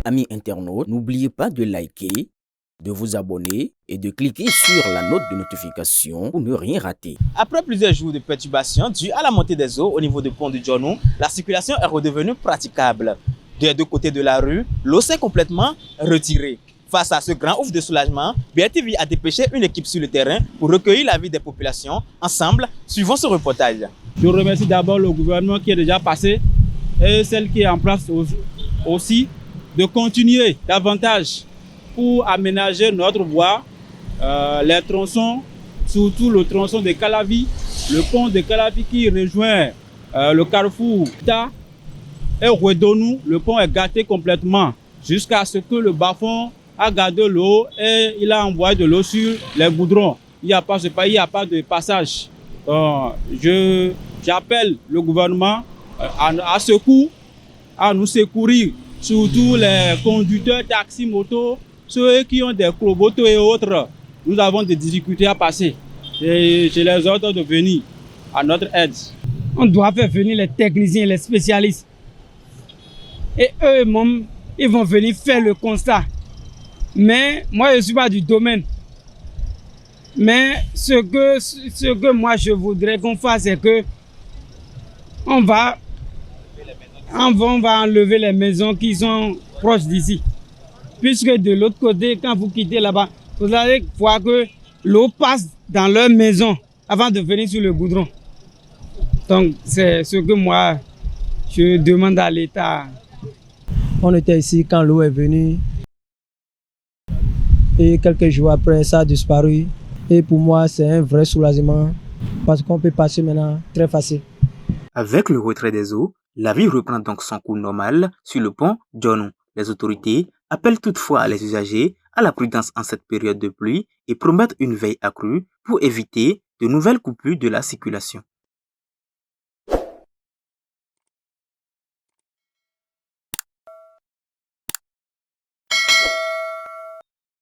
Amis internautes, n'oubliez pas de liker, de vous abonner et de cliquer sur la note de notification pour ne rien rater. Après plusieurs jours de perturbations dues à la montée des eaux au niveau du pont de Djonou, la circulation est redevenue praticable. Des deux côtés de la rue, l'eau s'est complètement retirée. Face à ce grand ouf de soulagement, BRTV a dépêché une équipe sur le terrain pour recueillir l'avis des populations. Ensemble, suivons ce reportage. Je remercie d'abord le gouvernement qui est déjà passé et celle qui est en place aussi de continuer davantage pour aménager notre voie, les tronçons, surtout le tronçon de Calavi, le pont de Calavi qui rejoint le carrefour Ta et Ouedonou. Le pont est gâté complètement jusqu'à ce que le bas-fond a gardé l'eau et il a envoyé de l'eau sur les goudrons. Il n'y a pas de passage. J'appelle le gouvernement à secours, à nous secourir, surtout les conducteurs taxi, moto, ceux qui ont des crobotos et autres. Nous avons des difficultés à passer et je les ordre de venir à notre aide. On doit faire venir les techniciens, les spécialistes. Et eux-mêmes, ils vont venir faire le constat. Mais moi, je ne suis pas du domaine. Mais ce que moi, je voudrais qu'on fasse, c'est que on va enlever les maisons qui sont proches d'ici. Puisque de l'autre côté, quand vous quittez là-bas, vous allez voir que l'eau passe dans leur maison avant de venir sur le goudron. Donc, c'est ce que moi, je demande à l'État. On était ici quand l'eau est venue. Et quelques jours après, ça a disparu. Et pour moi, c'est un vrai soulagement parce qu'on peut passer maintenant très facile. Avec le retrait des eaux, la vie reprend donc son cours normal sur le pont Djonou. Les autorités appellent toutefois les usagers à la prudence en cette période de pluie et promettent une veille accrue pour éviter de nouvelles coupures de la circulation.